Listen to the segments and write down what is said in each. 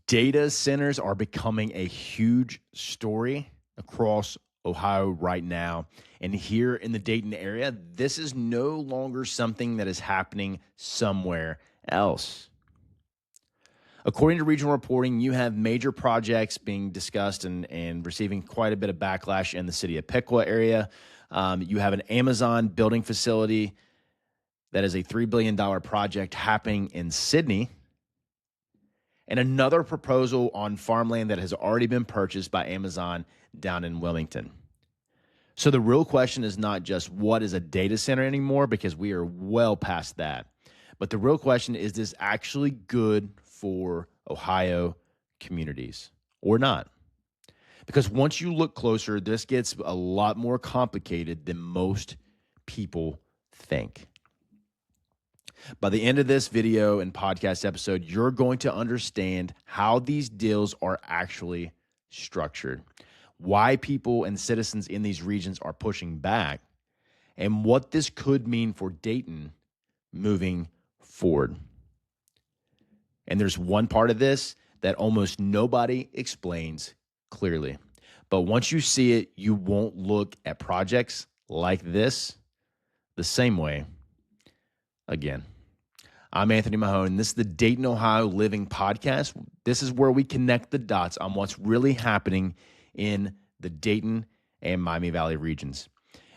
Data centers are becoming a huge story across Ohio right now. And here in the Dayton area, this is no longer something that is happening somewhere else. According to regional reporting, you have major projects being discussed and receiving quite a bit of backlash in the city of Piqua area. You have an Amazon building facility that is a $3 billion project happening in Sidney, and another proposal on farmland that has already been purchased by Amazon down in Wilmington. So the real question is not just what is a data center anymore, because we are well past that. But the real question is this actually good for Ohio communities or not? Because once you look closer, this gets a lot more complicated than most people think. By the end of this video and podcast episode, you're going to understand how these deals are actually structured, why people and citizens in these regions are pushing back, and what this could mean for Dayton moving forward. And there's one part of this that almost nobody explains clearly. But once you see it, you won't look at projects like this the same way again. I'm Anthony Mahone, and this is the Dayton, Ohio Living Podcast. This is where we connect the dots on what's really happening in the Dayton and Miami Valley regions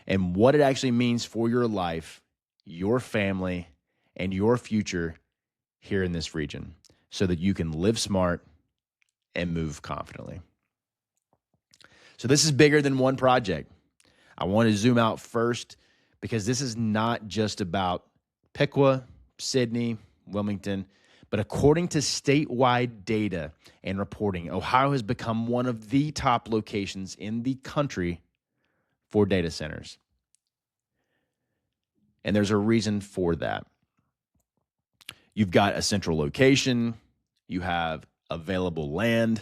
and what it actually means for your life, your family, and your future here in this region so that you can live smart and move confidently. So this is bigger than one project. I want to zoom out first because this is not just about Piqua, Sidney, Wilmington, but according to statewide data and reporting, Ohio has become one of the top locations in the country for data centers. And there's a reason for that. You've got a central location, you have available land,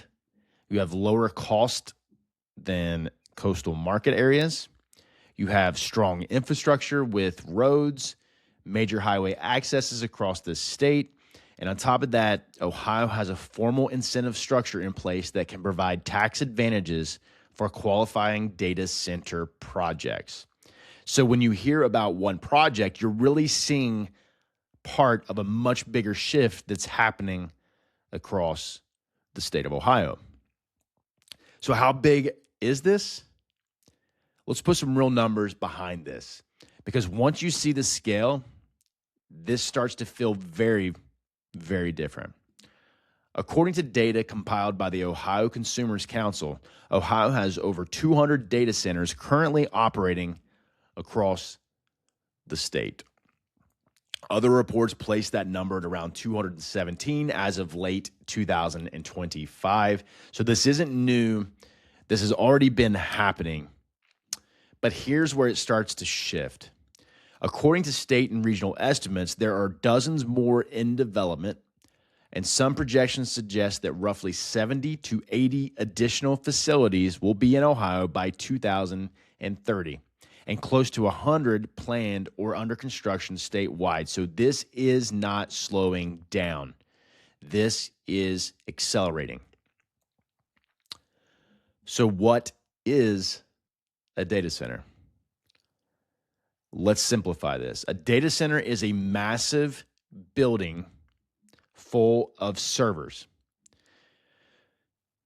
you have lower cost than coastal market areas, you have strong infrastructure with roads, major highway accesses across the state. And on top of that, Ohio has a formal incentive structure in place that can provide tax advantages for qualifying data center projects. So when you hear about one project, you're really seeing part of a much bigger shift that's happening across the state of Ohio. So how big is this? Let's put some real numbers behind this, because once you see the scale, this starts to feel very, very different. According to data compiled by the Ohio Consumers Council, Ohio has over 200 data centers currently operating across the state. Other reports place that number at around 217 as of late 2025. So this isn't new. This has already been happening. But here's where it starts to shift. According to state and regional estimates, there are dozens more in development, and some projections suggest that roughly 70 to 80 additional facilities will be in Ohio by 2030, and close to 100 planned or under construction statewide. So this is not slowing down. This is accelerating. So what is a data center? Let's simplify this. A data center is a massive building full of servers.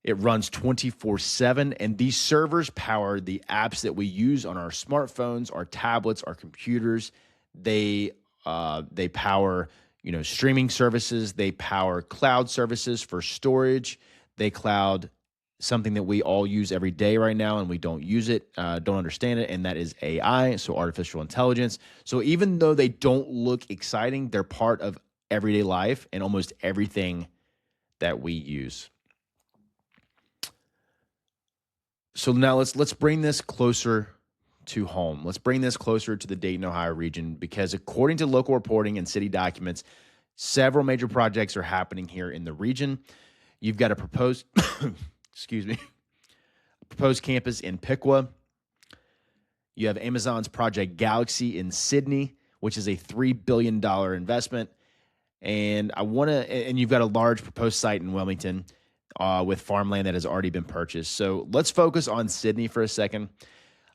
It runs 24/7, and these servers power the apps that we use on our smartphones, our tablets, our computers. They power, streaming services. They power cloud services for storage. They cloud something that we all use every day right now, and we don't use it, don't understand it, and that is AI, so artificial intelligence. So even though they don't look exciting, they're part of everyday life and almost everything that we use. So now let's bring this closer to home. Let's bring this closer to the Dayton, Ohio region, because according to local reporting and city documents, several major projects are happening here in the region. You've got a proposed proposed campus in Piqua. You have Amazon's Project Galaxy in Sidney, which is a $3 billion investment. And you've got a large proposed site in Wilmington. with farmland that has already been purchased. So let's focus on Sidney for a second.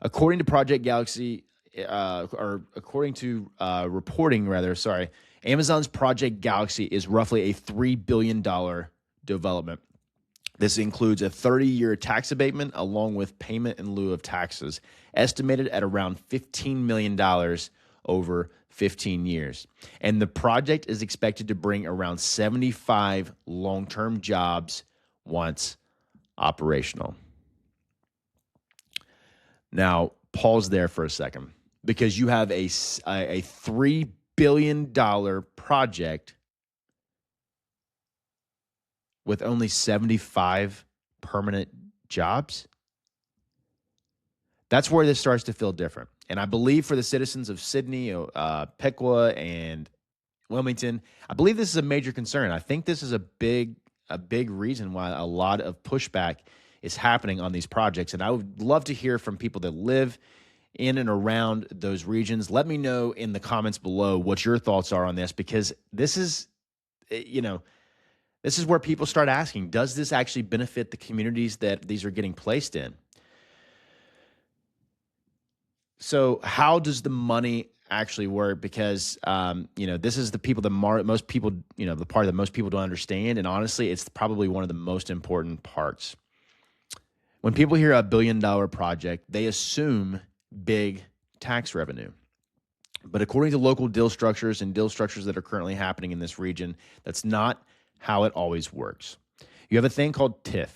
According to Project Galaxy, or according to reporting, rather, sorry, Amazon's Project Galaxy is roughly a $3 billion development. This includes a 30-year tax abatement along with payment in lieu of taxes, estimated at around $15 million over 15 years. And the project is expected to bring around 75 long-term jobs once operational. Now, pause there for a second, because you have a $3 billion project with only 75 permanent jobs. That's where this starts to feel different. And I believe for the citizens of Sidney, Piqua, and Wilmington, I believe this is a major concern. I think this is a big reason why a lot of pushback is happening on these projects. And I would love to hear from people that live in and around those regions. Let me know in the comments below what your thoughts are on this, because this is, this is where people start asking, does this actually benefit the communities that these are getting placed in? So how does the money actually work? Because, this is the people that most people, the part that most people don't understand. And honestly, it's probably one of the most important parts. When people hear $1 billion project, they assume big tax revenue. But according to local deal structures and deal structures that are currently happening in this region, that's not how it always works. You have a thing called TIF,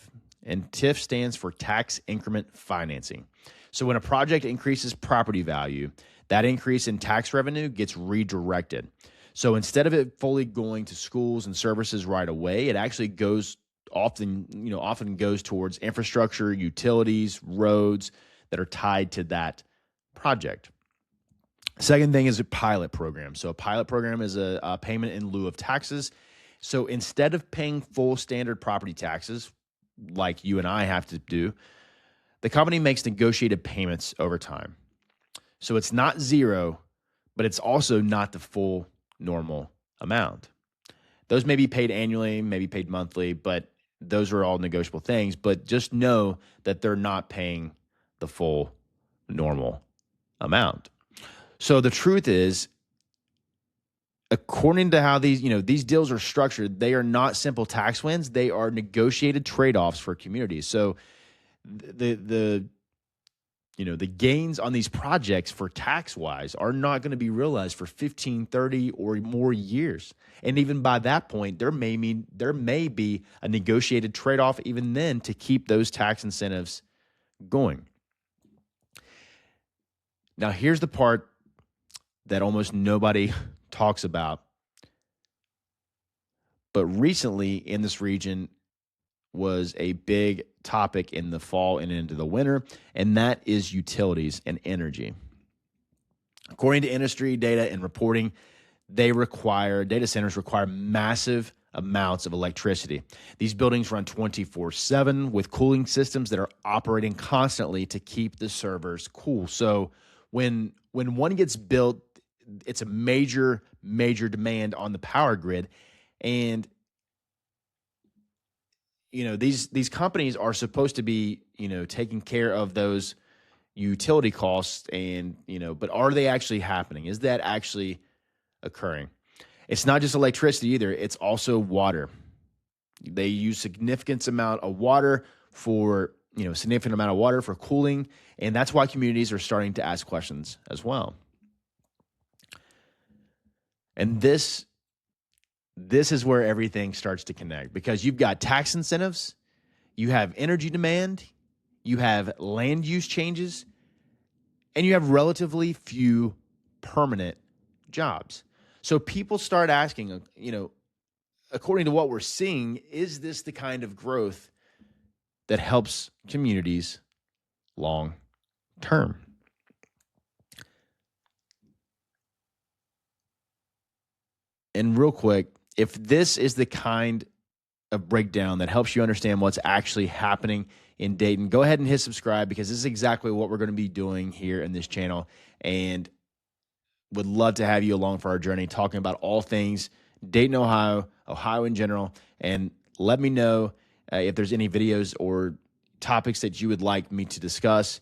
and TIF stands for tax increment financing. So when a project increases property value, that increase in tax revenue gets redirected. So instead of it fully going to schools and services right away, it actually goes often goes towards infrastructure, utilities, roads that are tied to that project. Second thing is a pilot program. So a pilot program is a payment in lieu of taxes. So instead of paying full standard property taxes, like you and I have to do, the company makes negotiated payments over time. So it's not zero, but it's also not the full normal amount. Those may be paid annually, maybe paid monthly, but those are all negotiable things. But just know that they're not paying the full normal amount. So the truth is, according to how these deals are structured, they are not simple tax wins. They are negotiated trade-offs for communities. So the gains on these projects for tax-wise are not going to be realized for 15, 30, or more years. And even by that point, there may be a negotiated trade-off even then to keep those tax incentives going. Now, here's the part that almost nobody talks about. But recently in this region was a big topic in the fall and into the winter, and that is utilities and energy. According to industry data and reporting, data centers require massive amounts of electricity. These buildings run 24/7 with cooling systems that are operating constantly to keep the servers cool. So when one gets built, it's a major demand on the power grid. And these companies are supposed to be, taking care of those utility costs, and, but are they actually happening? Is that actually occurring? It's not just electricity either. It's also water. They use significant amount of water for cooling. And that's why communities are starting to ask questions as well. And this is where everything starts to connect, because you've got tax incentives, you have energy demand, you have land use changes, and you have relatively few permanent jobs. So people start asking, according to what we're seeing, is this the kind of growth that helps communities long term? And real quick, if this is the kind of breakdown that helps you understand what's actually happening in Dayton, go ahead and hit subscribe, because this is exactly what we're going to be doing here in this channel, and would love to have you along for our journey, talking about all things Dayton, Ohio in general. And let me know If there's any videos or topics that you would like me to discuss,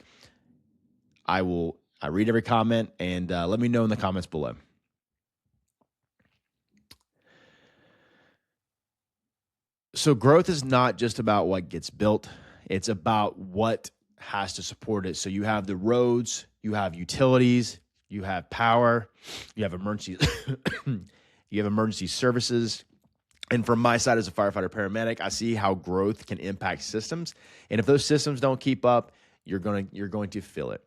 I read every comment, and let me know in the comments below. So growth is not just about what gets built. It's about what has to support it. So you have the roads, you have utilities, you have power, you have emergency, you have emergency services. And from my side as a firefighter paramedic, I see how growth can impact systems. And if those systems don't keep up, you're going to feel it.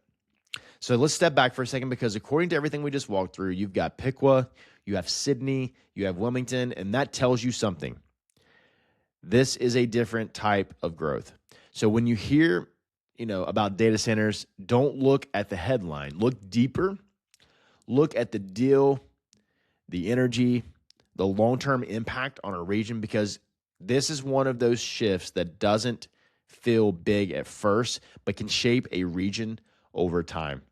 So let's step back for a second, because according to everything we just walked through, you've got Piqua, you have Sidney, you have Wilmington, and that tells you something. This is a different type of growth. So when you hear, about data centers, don't look at the headline. Look deeper. Look at the deal, the energy, the long-term impact on a region, because this is one of those shifts that doesn't feel big at first, but can shape a region over time.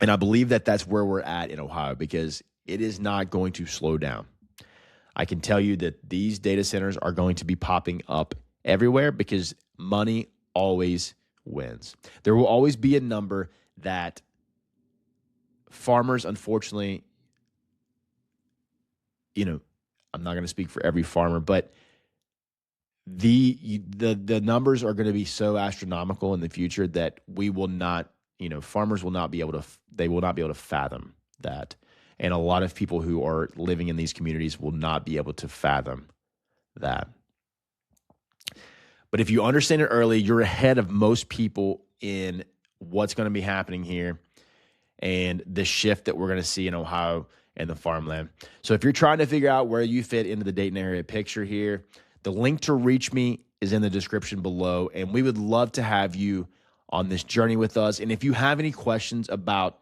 And I believe that that's where we're at in Ohio, because it is not going to slow down. I can tell you that these data centers are going to be popping up everywhere, because money always wins. There will always be a number that farmers, unfortunately, I'm not going to speak for every farmer, but the numbers are going to be so astronomical in the future that we will not, farmers will not be able to fathom that. And a lot of people who are living in these communities will not be able to fathom that. But if you understand it early, you're ahead of most people in what's going to be happening here and the shift that we're going to see in Ohio and the farmland. So if you're trying to figure out where you fit into the Dayton area picture here, the link to reach me is in the description below, and we would love to have you on this journey with us. And if you have any questions about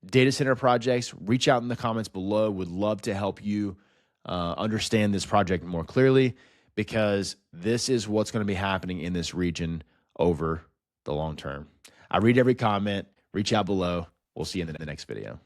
data center projects, reach out in the comments below. Would love to help you understand this project more clearly, because this is what's going to be happening in this region over the long term. I read every comment. Reach out below. We'll see you in the next video.